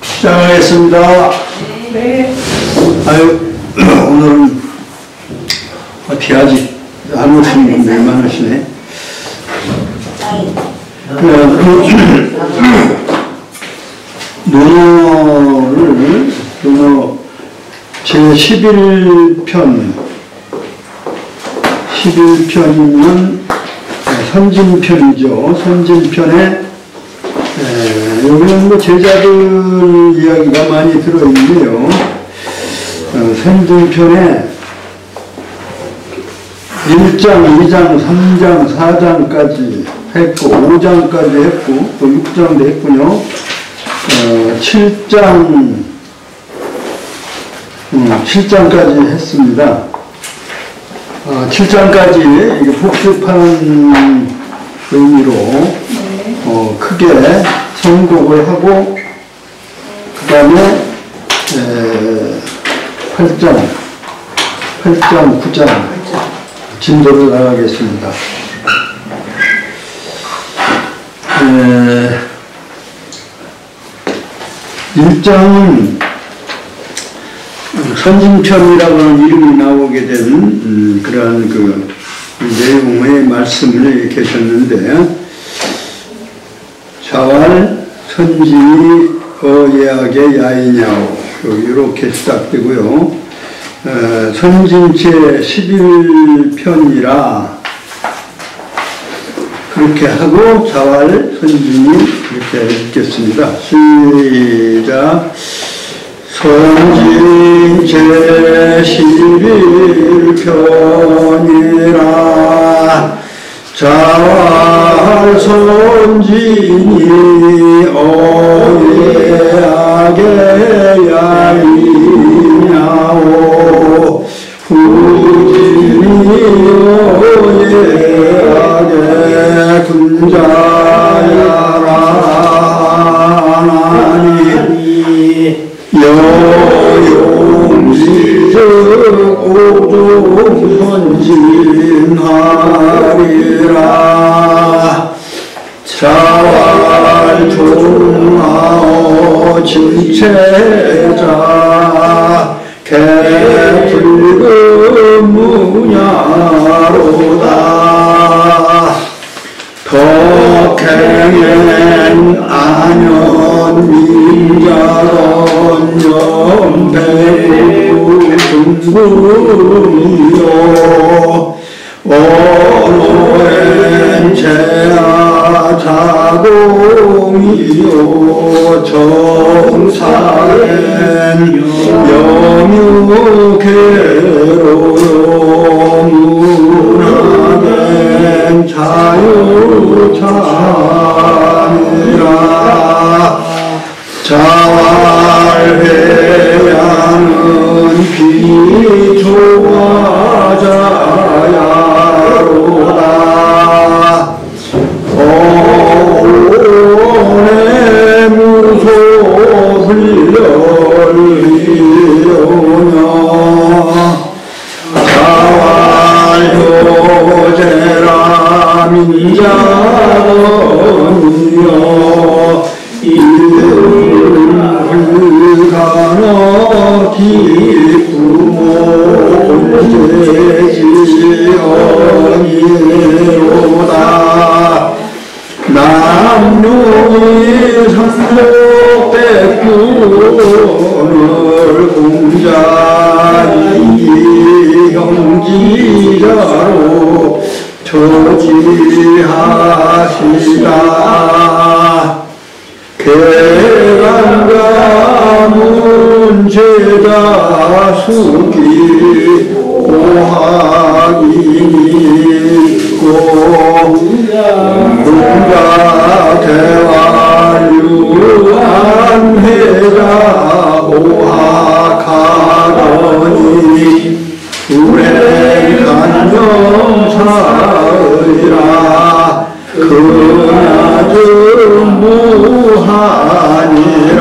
시작하겠습니다. 네. 아유, 오늘은 어떻게 아직 안 오신 분들이 많으시네. 논어를 제11편 11편이면 선진편이죠. 선진편에 여기는 뭐 제자들 이야기가 많이 들어있는데요. 선진편에 1장, 2장, 3장, 4장까지 했고 5장까지 했고 또 6장도 했군요. 7장까지 했습니다. 7장까지 이게 복습하는 의미로 크게 선곡을 하고 그 다음에 8장, 9장 진도로 나가겠습니다. 1장은 선진편이라고 하는 이름이 나오게 된 그러한 그 내용의 말씀을 계셨는데, 자왈 선진이 어예하게 야이냐오 이렇게 시작되고요. 선진체 11편이라 그렇게 하고 자왈 선진이 이렇게 읽겠습니다. 시작. 선진체 11편이라 자왈 선진이 어예하게 야이냐오 후진이 어예하게 군자야라 하나니 여용지적 오종선진하리라 자왈 종하오 진체자 개불금 무냐로다 덕행엔 안연 민자론 염배구 중궁이요 어로엔 제아 자공이요 정사엔 영유계로요 문화엔 자유참이라 자활회양은 비조화자야로다 어오네 무소 흘려리오냐 자활효제라 민자언이여 일불가너 기쁘모 본제지언이로다 남룡이 삼복백군을 공자이 형지자로 조지하시다 계란과 문제다 수기 오하이니고 문가 대활유한회자 오하카더니 불행간정사의라 그나좀 무하니라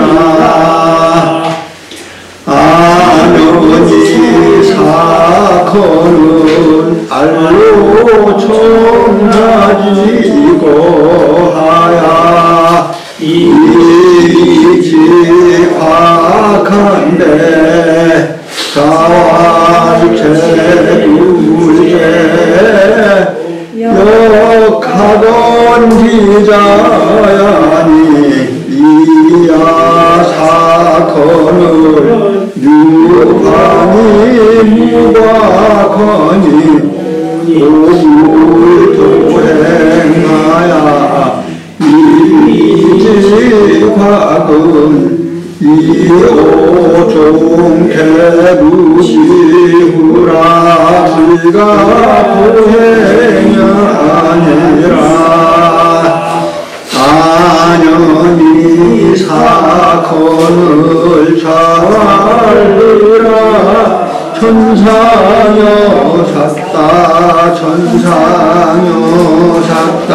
아너니 사건은 알로 청자지고 하야 이 역하던 기자야니 이야 사건을 유하니 무과하니 오물 도행하야 이지과금 이오종 개부시후라 불가 보행이 아니라 안연히 사건을 잘하라 천상여 샀다 천상여 샀다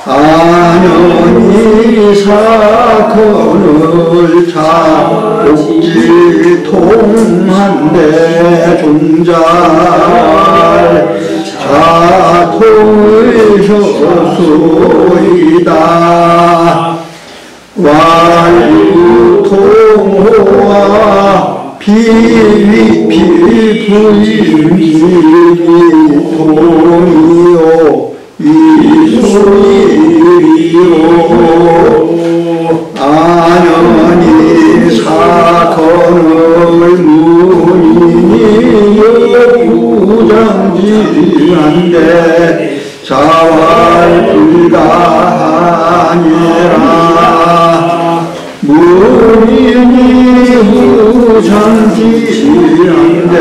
안연히 사건을 자옥지 통한데 종잘 자통의 소소이다 완유통호와 비부임비통이요 이소이리요 안연히 사건을 문인이 여부장지한데 자활 불가하니라 문인이 후장지한데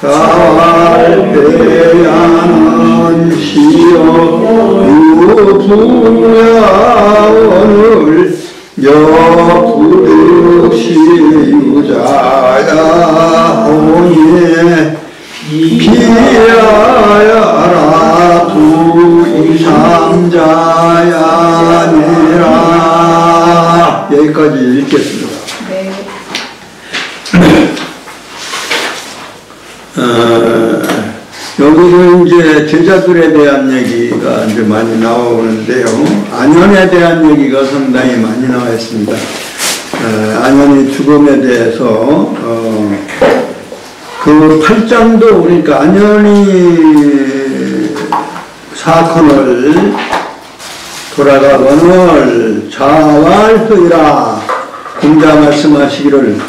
자활 배야는 시여 유부야원을 여부득시 유자야 오예 피하야라 두이삼자야니라 여기까지 읽겠습니다. 네. 여기서 이제 제자들에 대한 얘기가 이제 많이 나오는데요. 안연에 대한 얘기가 상당히 많이 나와 있습니다. 안연의 죽음에 대해서 그 8장도 그러니까 안연이 사건을 돌아가거늘 자활허이라 공자 말씀하시기를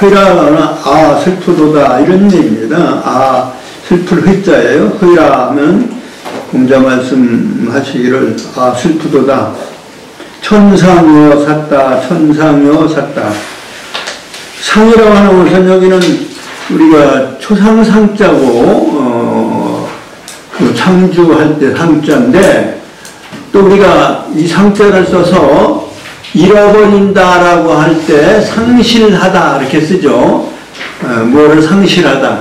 허이라는 아 슬프도다 이런 얘기입니다. 아 슬플 허자예요. 허이라 하면 공자 말씀하시기를 아 슬프도다. 천상여 샀다. 천상여 샀다. 상이라고 하는 것은 여기는 우리가 초상상자고 그 창주할 때 상자인데 또 우리가 이 상자를 써서 잃어버린다라고 할 때 상실하다 이렇게 쓰죠. 뭐를 상실하다,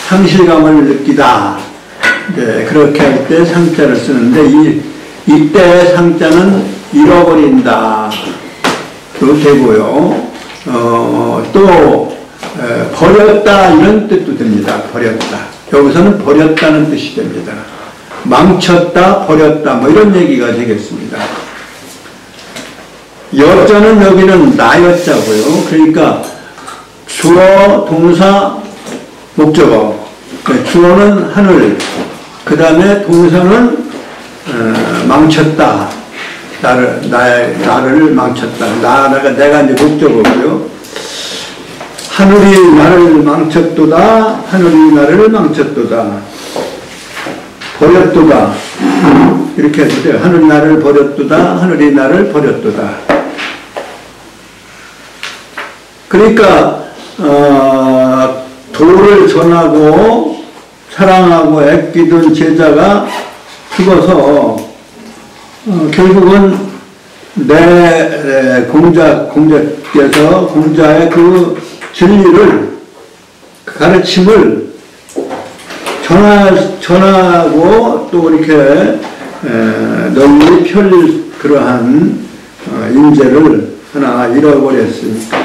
상실감을 느끼다. 네, 그렇게 할 때 상자를 쓰는데 이때 상자는 잃어버린다. 또 되고요. 또 버렸다 이런 뜻도 됩니다. 버렸다. 여기서는 버렸다는 뜻이 됩니다. 망쳤다, 버렸다 뭐 이런 얘기가 되겠습니다. 여자는 여기는 나여자고요. 그러니까 주어, 동사, 목적어. 주어는 하늘, 그 다음에 동사는 망쳤다. 나를 망쳤다. 내가 이제 목적어고요. 하늘이 나를 망쳤도다. 하늘이 나를 망쳤도다. 버렸도다. 이렇게 해도 돼요. 하늘이 나를 버렸도다. 하늘이 나를 버렸도다. 그러니까 도를 전하고 사랑하고 애끼던 제자가 죽어서 결국은 내 공자께서 공자의 그 진리를 가르침을 전하고 또 이렇게 널리 펼 그러한 인재를 하나 잃어버렸으니까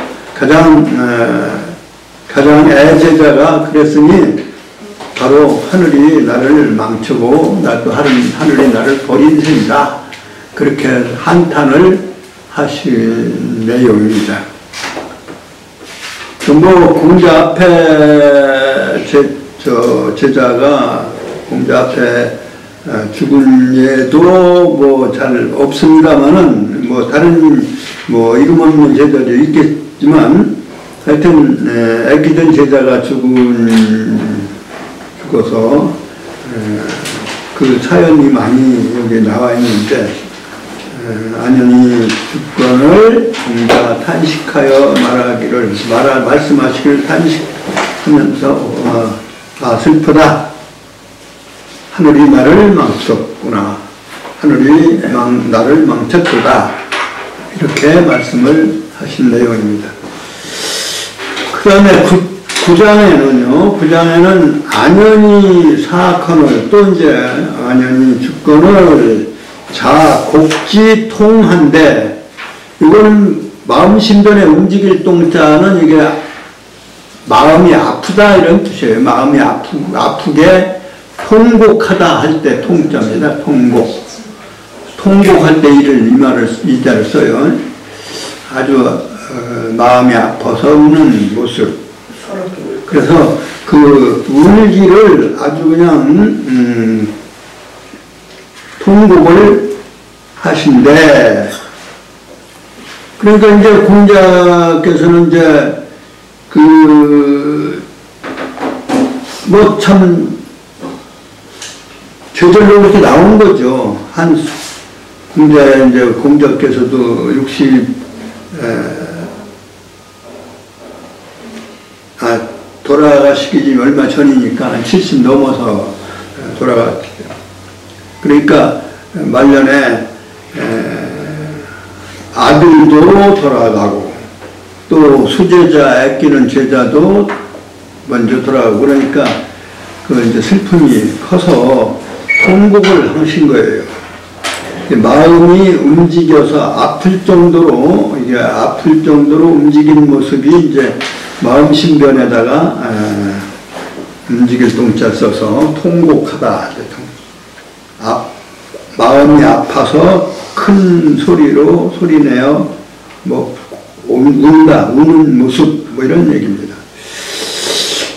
가장 애제자가 그랬으니 바로 하늘이 나를 망치고 나도 하늘이 나를 버린 셈이다. 그렇게 한탄을 하신 내용입니다. 뭐 공자 앞에 저 제자가 공자 앞에 죽은 예도 뭐 잘 없습니다만은 뭐 다른 뭐 이름 없는 제자도 있겠지만 하여튼 애기던 제자가 죽어서 그 사연이 많이 여기 나와 있는데 안현이 주권을 공자가 탄식하여 말씀하시기를 탄식하면서 슬프다. 하늘이 나를 망쳤구나. 하늘이 나를 망쳤도다. 이렇게 말씀을 하신 내용입니다. 그 다음에 9장에는 안현이 사악함을 또 이제 안현이 주권을 자곡지통한데 이거는 마음 신변에 움직일 동자는 이게 마음이 아프다 이런 뜻이에요. 마음이 아프게 통곡하다 할 때 통자입니다. 통곡할 때 이자를 써요. 아주 마음이 아파서 우는 모습. 그래서 그 울기를 아주 그냥 통곡을 하신대. 그러니까 이제 공자께서는 이제 뭐 참 저절로 이렇게 나온 거죠. 공자께서도 60 돌아가시기 얼마 전이니까 한 70 넘어서 돌아갔죠. 그러니까 말년에 아들도 돌아가고 또 수제자 아끼는 제자도 먼저 돌아가고 그러니까 그 이제 슬픔이 커서 통곡을 하신 거예요. 마음이 움직여서 아플 정도로 움직이는 모습이 이제 마음 신변에다가 움직일 동자 써서 통곡하다. 마음이 아파서 큰 소리로 소리내어 뭐 우는 모습 뭐 이런 얘기입니다.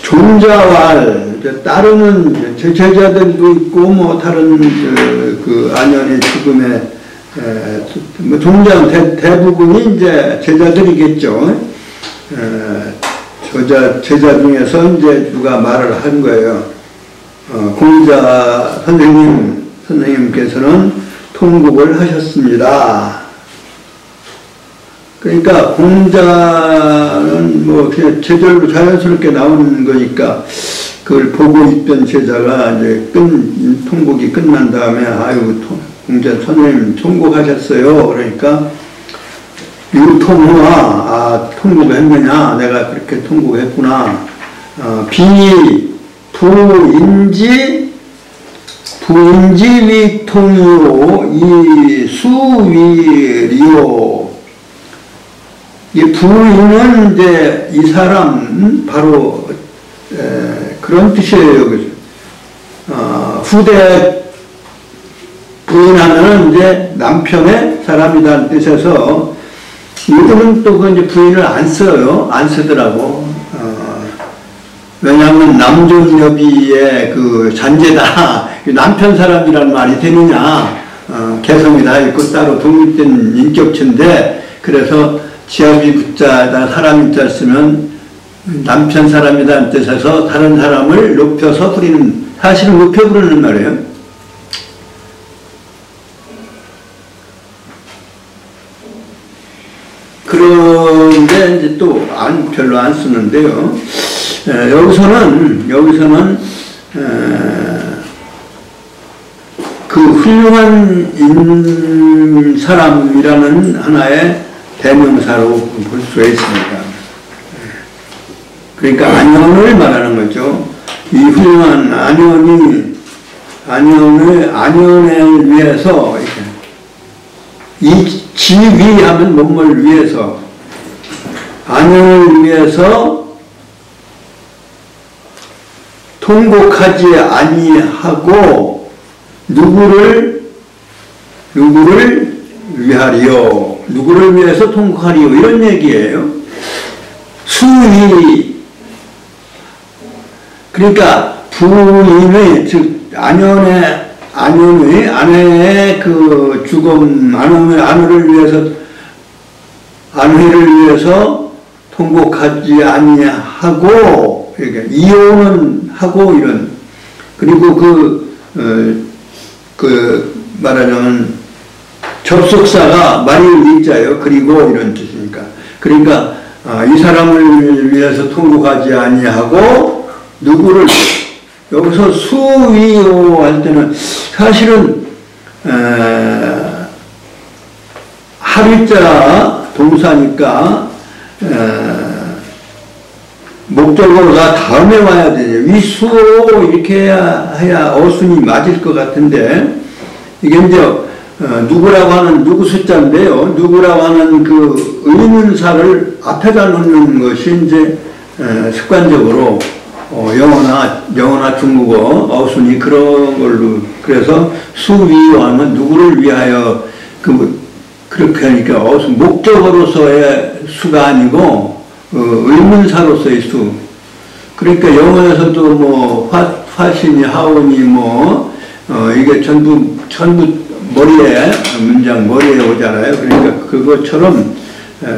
종자왈 따르는 제자들도 있고 뭐 다른 그 안현의 죽음에 뭐 종자는 대부분이 이제 제자들이겠죠. 제자 중에서 이제 누가 말을 한 거예요. 공자 선생님께서는 통곡을 하셨습니다. 그러니까 공자는 뭐 그냥 제절로 자연스럽게 나오는 거니까 그걸 보고 있던 제자가 이제 통곡이 끝난 다음에 아유 공자 선생님 통곡하셨어요. 그러니까 유통화 통곡을 했느냐 내가 그렇게 통곡했구나. 부인지 위통이요 이수위리요. 이 부인은 이제 이 사람 바로 그런 뜻이에요. 후대 부인하면은 이제 남편의 사람이라는 뜻에서 요즘은 또 그 이제 부인을 안 써요. 안 쓰더라고. 왜냐하면 남존여비의 그 잔재다. 남편 사람이라는 말이 되느냐. 개성이 다 있고 따로 독립된 인격체인데 그래서 지아비 붙자에다 사람 인자 쓰면 남편 사람이라는 뜻에서 다른 사람을 높여서 부리는, 사실은 높여 부르는 말이에요. 그런데 이제 또 별로 안 쓰는데요. 여기서는 그 훌륭한 사람이라는 하나의 대명사로 볼 수 있습니다. 그러니까 안현을 말하는 거죠. 이 훌륭한 안현을 위해서 이 지위하면 뭔뭘 위해서 안현을 위해서 통곡하지 아니하고 누구를 위하리요. 누구를 위해서 통곡하리요. 이런 얘기예요. 수위. 그러니까 부인의, 즉, 아내의 그 죽음, 아내를 위해서 통곡하지 아니하고, 그러니까 이혼은 하고 그리고 말하자면 접속사가 말일 이자예요. 그리고 이런 뜻이니까. 그러니까, 이 사람을 위해서 통곡하지 아니하고, 누구를, 여기서 수위호 할 때는 사실은, 하리자 동사니까, 목적어가 다음에 와야 되죠. 위수호 이렇게 해야 어순이 맞을 것 같은데, 이게 이제, 누구라고 하는 누구 숫자인데요. 누구라고 하는 그 의문사를 앞에다 놓는 것이 이제, 습관적으로, 영어나 중국어 어순이 그런 걸로, 그래서 수위호하면 누구를 위하여, 그렇게 하니까 어순, 목적어로서의 수가 아니고, 의문사로서의 수. 그러니까 영어에서도 뭐, 화신이, 하원이 이게 전부 문장 머리에 오잖아요. 그러니까 그것처럼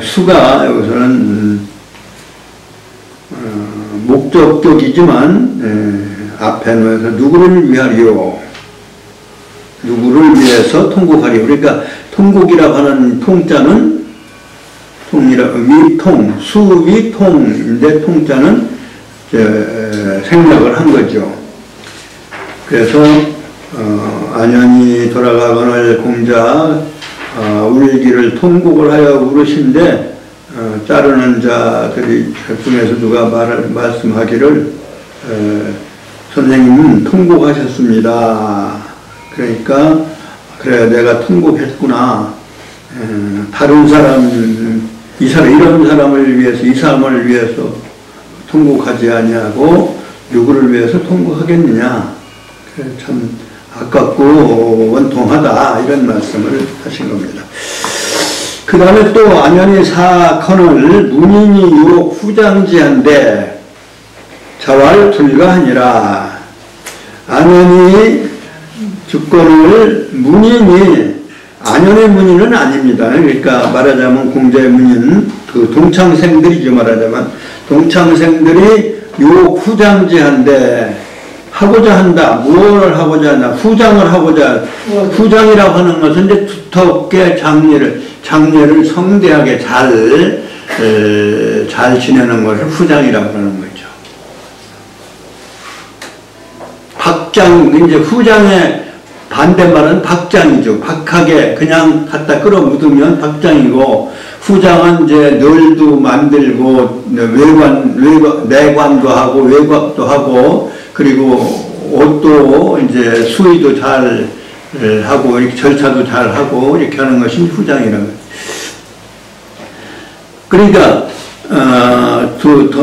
수가 여기서는, 목적격이지만, 앞에 놓여서 누구를 위하리요. 누구를 위해서 통곡하리요. 그러니까 통곡이라고 하는 통자는 수위통인데 통자는 생략을 한 거죠. 그래서 안연히 돌아가거늘 공자 울기를 통곡을 하여 울으신데 따르는 자들이 중에서 누가 말씀하기를 선생님은 통곡하셨습니다. 그러니까 그래 내가 통곡했구나. 다른 사람 이런 사람을 위해서 이 사람을 위해서 통곡하지 아니하고 누구를 위해서 통곡하겠느냐. 참 아깝고 원통하다 이런 말씀을 하신 겁니다. 그 다음에 또 안연히 사건을 문인이 유혹 후장지한데 자왈 불가하니라. 안연히 주권을 문인이 안연의 문인은 아닙니다. 그러니까 말하자면 공자의 문인 그 동창생들이죠. 말하자면 동창생들이 유혹 후장지한데 하고자 한다. 무엇을 하고자 한다. 후장을 하고자. 후장이라고 하는 것은 이제 두텁게 장례를 성대하게 잘 지내는 것을 후장이라고 하는 거죠. 박장, 이제 후장의 반대말은 박장이죠. 박하게 그냥 갖다 끌어묻으면 박장이고, 후장은 이제 널도 만들고, 내관도 하고, 외곽도 하고, 그리고 옷도 이제 수의도 잘 하고, 이렇게 절차도 잘 하고, 이렇게 하는 것이 후장이라고. 그러니까,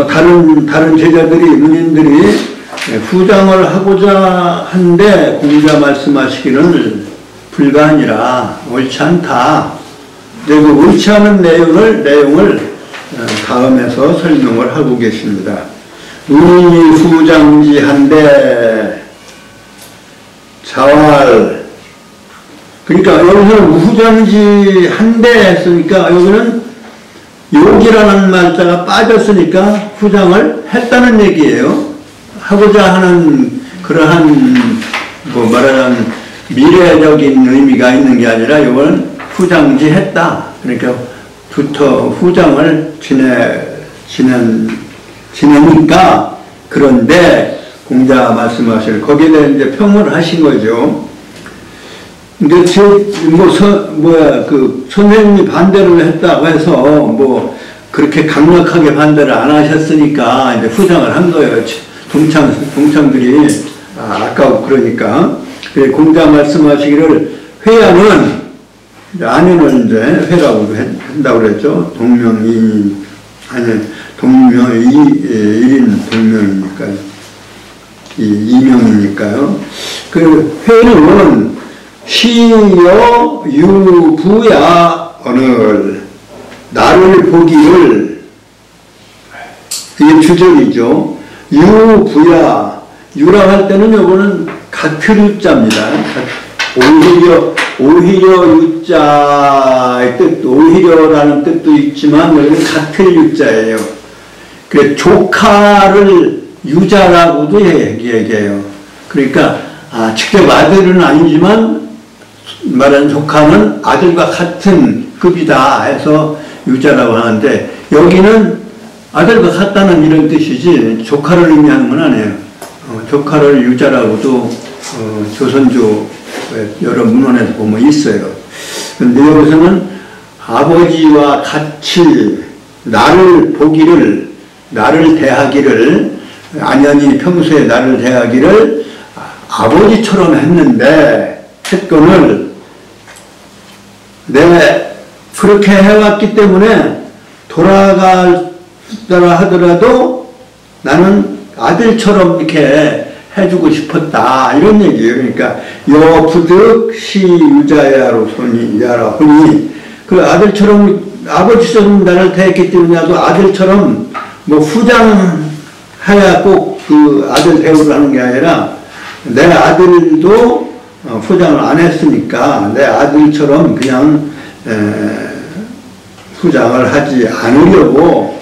다른 제자들이, 문인들이 후장을 하고자 한데, 공자 말씀하시기를 불가하니라, 옳지 않다. 그리고 옳지 않은 내용을 다음에서 설명을 하고 계십니다. 문인이 후장지한데 자왈. 그러니까 여기서는 후장지한데 했으니까 여기는 욕이라는 말자가 빠졌으니까 후장을 했다는 얘기예요. 하고자 하는 그러한 말하자면 미래적인 의미가 있는 게 아니라 이건 후장지했다. 그러니까 후장을 지내니까. 그런데 공자 말씀하실 거기에 대해 이제 평을 하신 거죠. 근데 선생님이 반대를 했다고 해서 그렇게 강력하게 반대를 안 하셨으니까 이제 후장을 한 거예요. 동창들이 아까워 그러니까. 그래 공자 말씀하시기를 회양은 안연을 이제 회라고 한다고 그랬죠. 일인 동명이니까요. 이명이니까요. 그 회는 시여 유부야 오늘 나를 보기를, 이게 주절이죠. 유부야 유라할 때는 요거는 같을 유자입니다. 오히려 유자의 뜻, 오히려라는 뜻도 있지만 여기는 같을 유자예요. 그 조카를 유자라고도 얘기해요. 그러니까 직접 아들은 아니지만 말하는 조카는 아들과 같은 급이다 해서 유자라고 하는데 여기는 아들과 같다는 이런 뜻이지 조카를 의미하는 건 아니에요. 조카를 유자라고도 조선조 여러 문헌에서 보면 있어요. 근데 여기서는 아버지와 같이 나를 보기를, 나를 대하기를, 안연히 평소에 나를 대하기를 아버지처럼 했는데, 했건을 내가 그렇게 해왔기 때문에 돌아가더라 하더라도 나는 아들처럼 이렇게 해주고 싶었다 이런 얘기예요. 그러니까 여부득 시유자야로 손이야라 하니 그 아들처럼 아버지처럼 나를 대했기 때문에 나도 아들처럼 뭐 후장해야 꼭 그 아들 대우를 하는 게 아니라 내 아들도 후장을 안 했으니까 내 아들처럼 그냥 후장을 하지 않으려고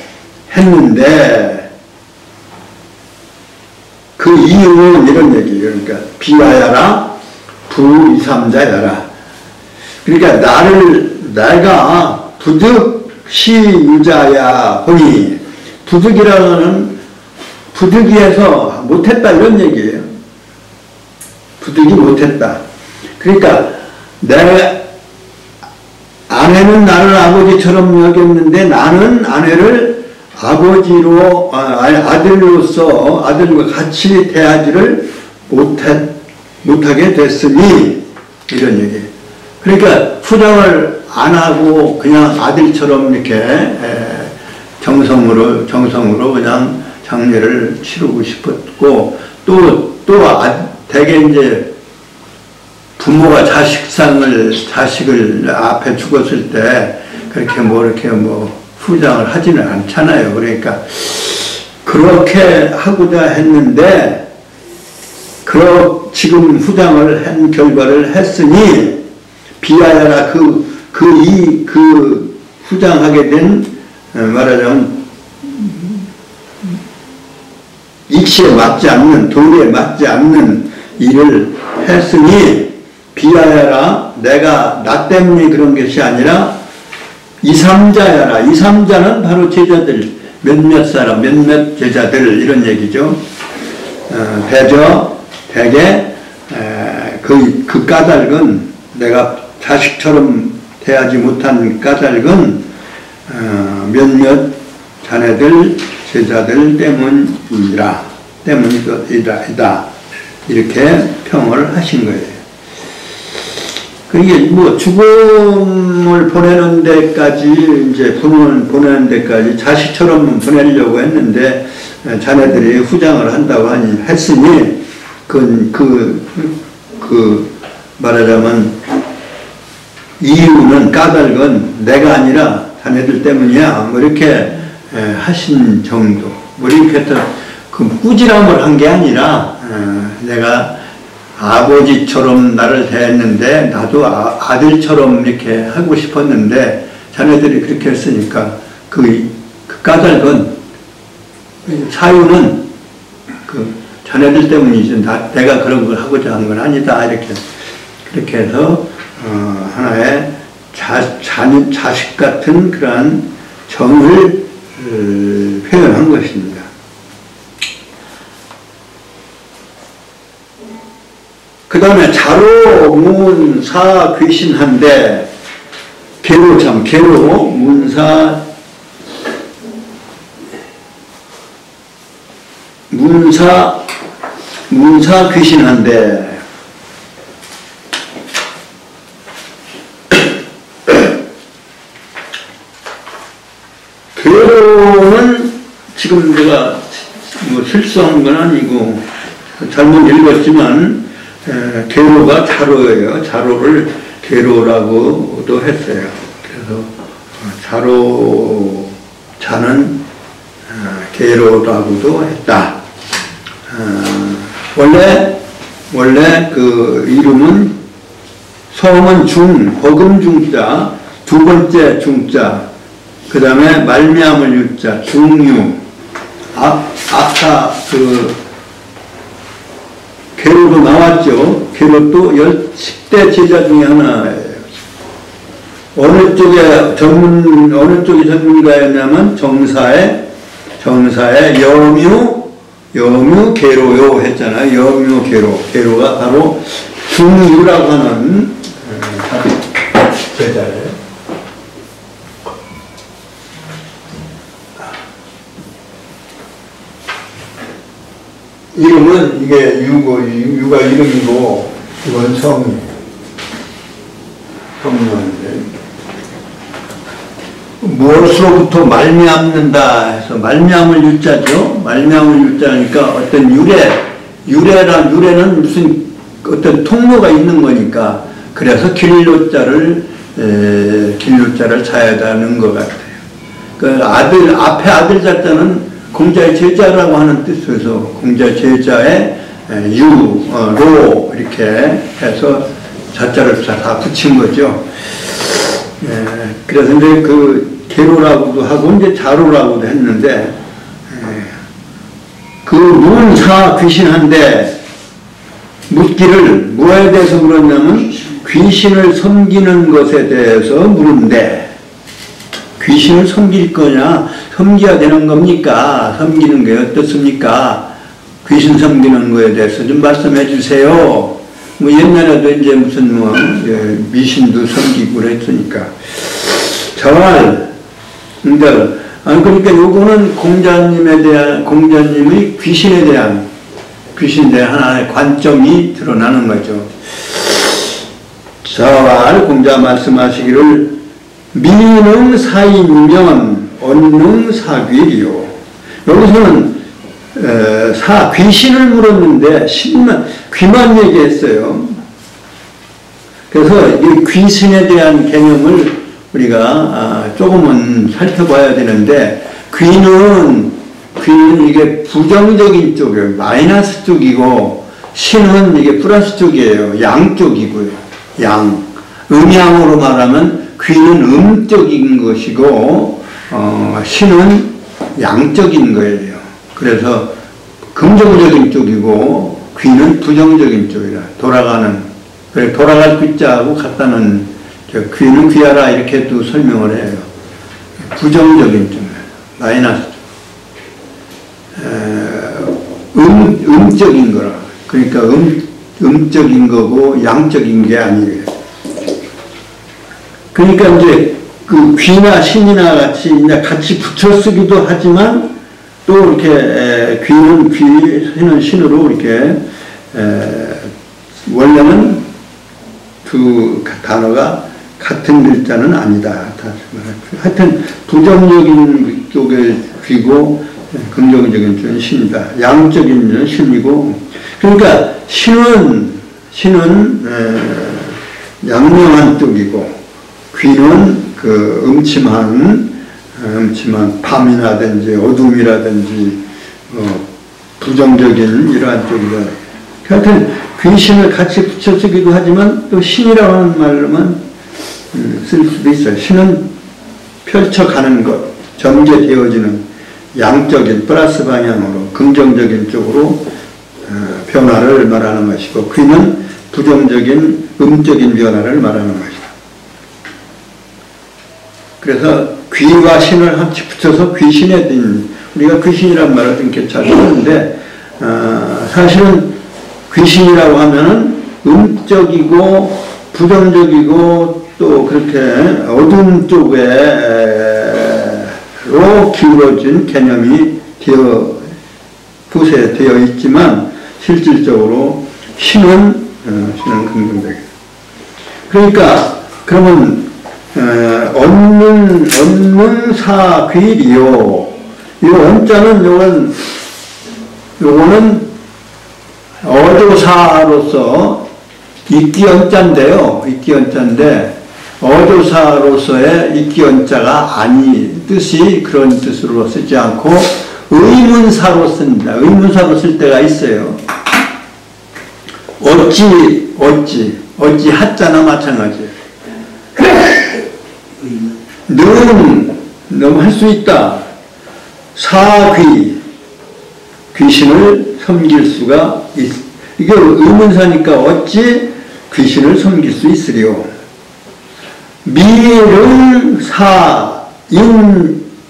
했는데 그 이유는 이런 얘기예요. 그러니까 비하야라 부이삼자야라. 그러니까 내가 부득 시유자야 하니 부득이라는 부득이해서 못했다 이런 얘기예요. 부득이 못했다. 그러니까 내 아내는 나를 아버지처럼 여겼는데 나는 아내를 아버지로 아들로서 아들과 같이 대하지를 못하게 됐으니 이런 얘기. 그러니까 후장을 안 하고 그냥 아들처럼 이렇게 정성으로 그냥 장례를 치르고 싶었고 또 대개 이제 부모가 자식을 앞에 죽었을 때 그렇게 이렇게 후장을 하지는 않잖아요. 그러니까 그렇게 하고자 했는데 지금 후장을 한 결과를 했으니 비하야라 그 후장하게 된 말하자면 이치에 맞지 않는 도리에 맞지 않는 일을 했으니 비하야라 내가 나 때문에 그런 것이 아니라 이삼자야라. 이삼자는 바로 제자들 몇몇 사람 몇몇 제자들 이런 얘기죠. 대개 그 까닭은 내가 자식처럼 대하지 못한 까닭은 몇몇 자네들 제자들 때문이다 이렇게 평을 하신 거예요. 그게 죽음을 보내는 데까지 이제 보내는 데까지 자식처럼 보내려고 했는데 자네들이 후장을 한다고 했으니 말하자면 이유는 까닭은 내가 아니라 자네들 때문이야 이렇게 하신 정도. 이렇게 해서 꾸지람을 한 게 아니라 내가 아버지처럼 나를 대했는데 나도 아들처럼 이렇게 하고 싶었는데 자네들이 그렇게 했으니까 그 까닭은 사유는 자네들 때문이지 내가 그런 걸 하고자 한 건 아니다 이렇게 그렇게 해서 하나의 자식 같은 그러한 정을 표현한 것입니다. 그 다음에 자로 문사 귀신한데 개로 문사 귀신한데 괴로는 지금 제가 실수한 건 아니고 잘못 읽었지만 괴로가 자로예요. 자로를 괴로라고도 했어요. 그래서 자는 괴로라고도 했다. 원래 그 이름은 성은 복음 중자, 두 번째 중자, 그 다음에 말미암을 유자, 중유. 아까 그 계로도 나왔죠. 계로도 10대 제자 중에 하나예요. 어느 쪽이 전문가였냐면 정사의 여묘 계로요 했잖아요. 여묘 계로가 바로 중유라고 하는 제자예요. 이름은 이게 유가 이름이고 이건 성명인데 무엇으로부터 말미암는다 해서 말미암을 유자죠. 말미암을 유자니까 어떤 유래는 무슨 어떤 통로가 있는 거니까 그래서 길로자를 자야다는 것 같아요. 그 앞에 아들 자자는 공자의 제자라고 하는 뜻에서 공자의 제자의 로 이렇게 해서 자자를 다 붙인 거죠. 그래서 이제 그 계로라고도 하고 이제 자로라고도 했는데 그 문사 귀신한데 묻기를 뭐에 대해서 물었냐면 귀신을 섬기는 것에 대해서 물은데 귀신을 섬길 거냐? 섬겨야 되는 겁니까? 섬기는 게 어떻습니까? 귀신 섬기는 거에 대해서 좀 말씀해 주세요. 뭐 옛날에도 이제 무슨 미신도 섬기고 그랬으니까. 그러니까 요거는 공자님의 귀신에 대한 하나의 관점이 드러나는 거죠. 공자 말씀하시기를 미능 사인면 언능 사귀리요. 여기서는 귀신을 물었는데 귀만 얘기했어요. 그래서 이 귀신에 대한 개념을 우리가 조금은 살펴봐야 되는데 귀는 이게 부정적인 쪽이에요. 마이너스 쪽이고 신은 이게 플러스 쪽이에요. 양 쪽이고요. 음양으로 말하면 귀는 음적인 것이고 신은 양적인 거예요. 그래서 긍정적인 쪽이고 귀는 부정적인 쪽이라 돌아갈 귀자하고 같다는 귀는 귀하라 이렇게도 설명을 해요. 부정적인 쪽, 마이너스 음적인 거라. 그러니까 음적인 거고 양적인 게 아니에요. 그러니까 이제 그 귀나 신이나 같이 붙여 쓰기도 하지만 또 이렇게 귀는 신은 신으로 이렇게 원래는 두 단어가 같은 글자는 아니다. 하여튼 부정적인 쪽의 귀고 긍정적인 쪽은 신이다. 양적인 신이고 그러니까 신은 양명한 쪽이고 귀는 그 음침한 밤이라든지 어둠이라든지 부정적인 이러한 쪽이다. 하여튼 귀신을 같이 붙여 쓰기도 하지만 또 신이라고 하는 말로만 쓸 수도 있어요. 신은 펼쳐가는 것, 전개되어지는 양적인 플러스 방향으로 긍정적인 쪽으로 변화를 말하는 것이고 귀는 부정적인 음적인 변화를 말하는 것이다. 그래서 귀와 신을 같이 붙여서 귀신에 든 우리가 귀신이란 말을 이렇게 잘 쓰는데 사실은 귀신이라고 하면은 음적이고 부정적이고 또 그렇게 어두운 쪽으로 기울어진 개념이 부세되어 있지만 실질적으로 신은 긍정적이다. 그러니까 그러면 얻는 사귀리요. 이 원자는 요거는 어조사로서 이끼언자인데요. 이끼언자인데 어조사로서의 이끼언자가 뜻이 그런 뜻으로 쓰지 않고 의문사로 씁니다. 의문사로 쓸 때가 있어요. 어찌 하자나 마찬가지예요. 너무 할 수 있다. 귀신을 섬길 수가 이게 의문사니까 어찌 귀신을 섬길 수 있으리요. 미를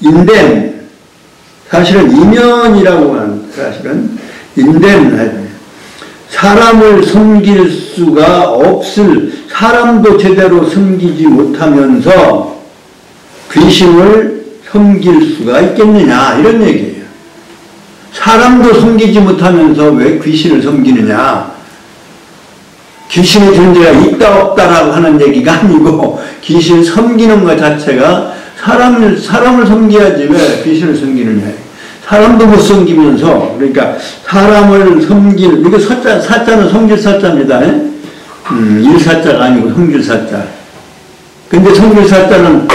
인됨. 사실은 이면이라고 하는, 사실은 인됨. 사람을 섬길 수가 없을, 사람도 제대로 섬기지 못하면서 귀신을 섬길 수가 있겠느냐, 이런 얘기예요. 사람도 섬기지 못하면서 왜 귀신을 섬기느냐. 귀신의 존재가 있다 없다라고 하는 얘기가 아니고 귀신을 섬기는 것 자체가 사람을 섬겨야지 왜 귀신을 섬기느냐. 사람도 못 섬기면서, 그러니까 사람을 섬길, 이거 사자는 섬길 사자입니다. 일사자가 아니고 섬길 사자. 근데 섬길 사자는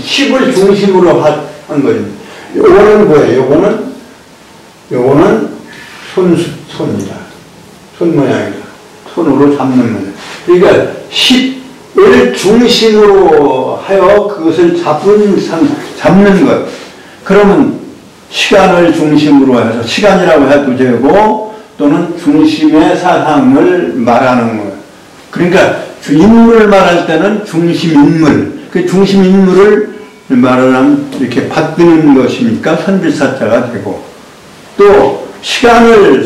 십을 중심으로 한 거예요. 요거는 뭐예요? 요거는 손이다. 손 모양이다. 손으로 잡는 거예요. 그러니까 10을 중심으로 하여 그것을 잡는 것. 그러면 시간을 중심으로 해서 시간이라고 해도 되고 또는 중심의 사상을 말하는 거예요. 그러니까 인물을 말할 때는 중심인물. 그 중심인물을 말하면 이렇게 받드는 것이니까 선비사자가 되고 또 시간을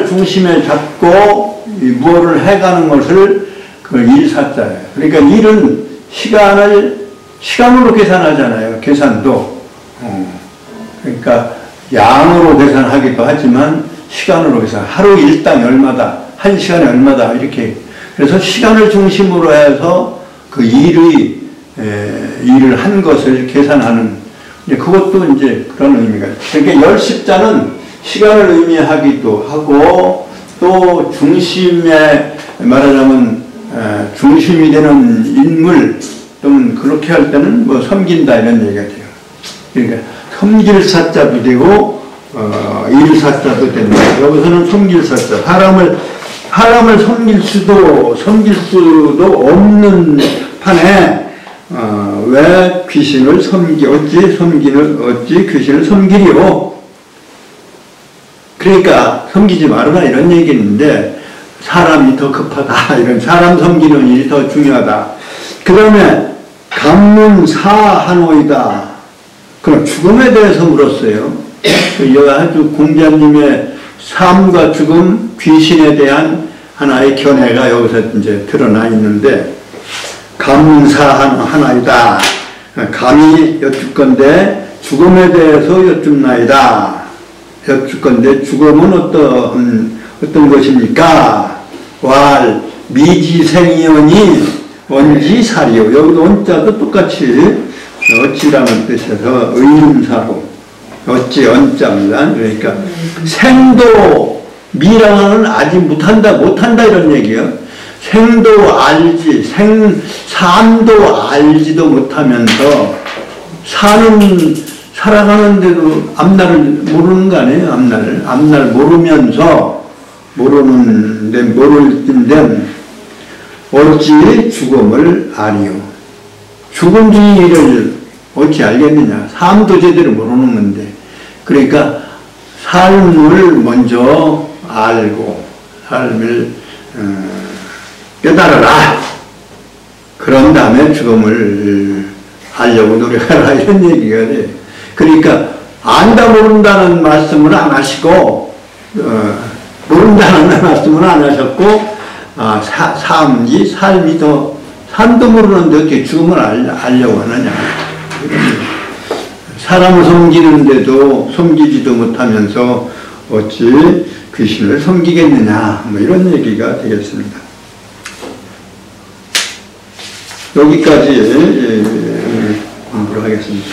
중심에 잡고 무엇을 해가는 것을 그 일사자예요. 그러니까 일은 시간으로 계산하잖아요. 계산도. 그러니까 양으로 계산하기도 하지만 시간으로 계산. 하루 일당 얼마다, 한 시간에 얼마다 이렇게. 그래서 시간을 중심으로 해서 그 일을 한 것을 계산하는. 그것도 이제 그런 의미가. 그러니까 열십자는 시간을 의미하기도 하고 또 중심에 말하자면 중심이 되는 인물 또는 그렇게 할 때는 뭐 섬긴다 이런 얘기가 돼요. 그러니까 섬길 사자도 되고 일 사자도 된다. 여기서는 섬길 사자. 사람을 섬길 수도 없는 판에 왜 귀신을 어찌 귀신을 섬기리요? 그러니까 섬기지 말아라 이런 얘기 있는데 사람이 더 급하다. 이런 사람 섬기는 일이 더 중요하다. 그 다음에 감문사하노이다. 그럼 죽음에 대해서 물었어요. 여기 아주 공자님의 삶과 죽음, 귀신에 대한 하나의 견해가 여기서 이제 드러나 있는데 감문사하나이다. 감히 여쭙건대 죽음에 대해서 여쭙나이다. 여쭙건대 죽음은 어떤 것입니까? 왈 미지생이오니 원지사리요. 여기도 원자도 똑같이 어찌라는 뜻에서 의문사로 어찌 언자입니다. 그러니까 생도 미라는 아직 못한다 이런 얘기예요. 생도 알지 삶도 알지도 못하면서 살아가는데도 앞날을 모르는 거 아니에요. 앞날 모르면서 모를 텐데 어찌 죽음을 아니요. 죽은 뒤를 어찌 알겠느냐. 삶도 제대로 모르는 건데. 그러니까 삶을 먼저 알고 삶을 깨달아라. 그런 다음에 죽음을 알려고 노력하라 이런 얘기가 돼요. 그러니까 안다 모른다는 말씀을 안 하시고 모른다는 말씀을 안 하셨고 삶이 더 삶도 모르는데 어떻게 죽음을 알려고 하느냐. 사람을 섬기는데도 섬기지도 못하면서 어찌 귀신을 섬기겠느냐 뭐 이런 얘기가 되겠습니다. 여기까지 공부를 하겠습니다.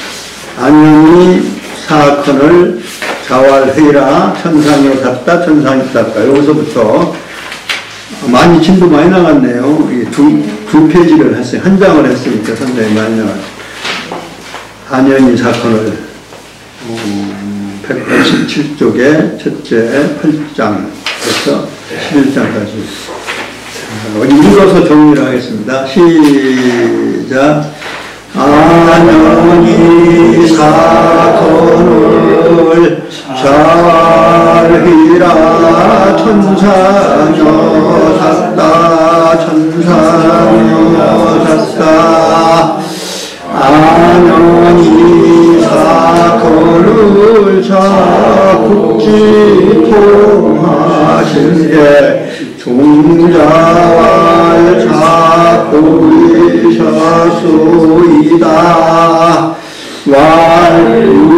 안녕히 사건을 자활해라 천상에 샀다 천상에 샀다. 여기서부터 많이 진도 많이 나갔네요. 두 페이지를 했어요. 한 장을 했으니까 상당히 많이 나갔어요. 안현희 사건을 187쪽에 첫째 8장에서 11장까지 읽어서 정리를 하겠습니다. 시작. 안현희 사건을 잘히라 천사녀 샀다 천사녀 샀다 안현희 사건을 자국지 통하신게 종자왈 자고이셨소이다 완루통호와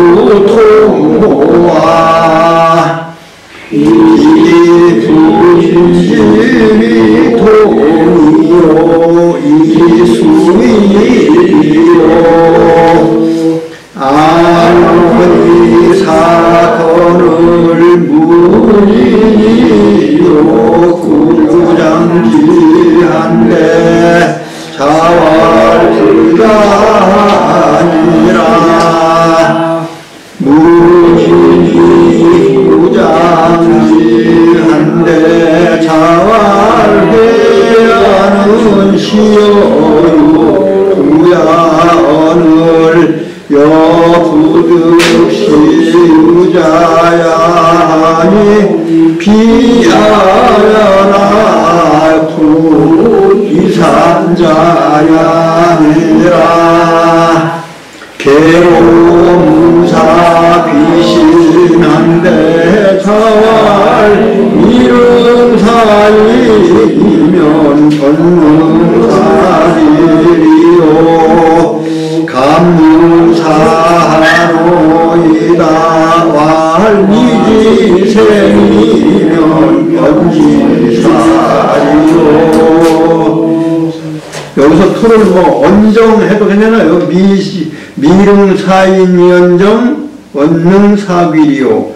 이부진심이 통이요 이수이요 안현희 사건을 무리요 구장지한데 자활불가 아니라 무리니 구장지한데 자활해야는 시여유 구야언을 여부득시유자야 하니 비아야나 이산자야 니라 괴로무사 비신한데 자활 이른사이면 전능사리리요 감무사하노이다 wal미지생이면 변지사리요. 여기서 토를 뭐 언정해도 괜찮아요. 미릉사인연정 원능사귀리요.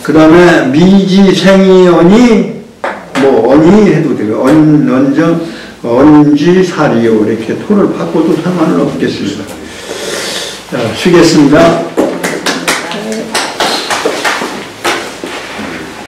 그 다음에 미지생이언이 뭐 언이 해도 되고 언정 언지사리요. 이렇게 토를 바꿔도 상관은 없겠습니다. 자, 쉬겠습니다.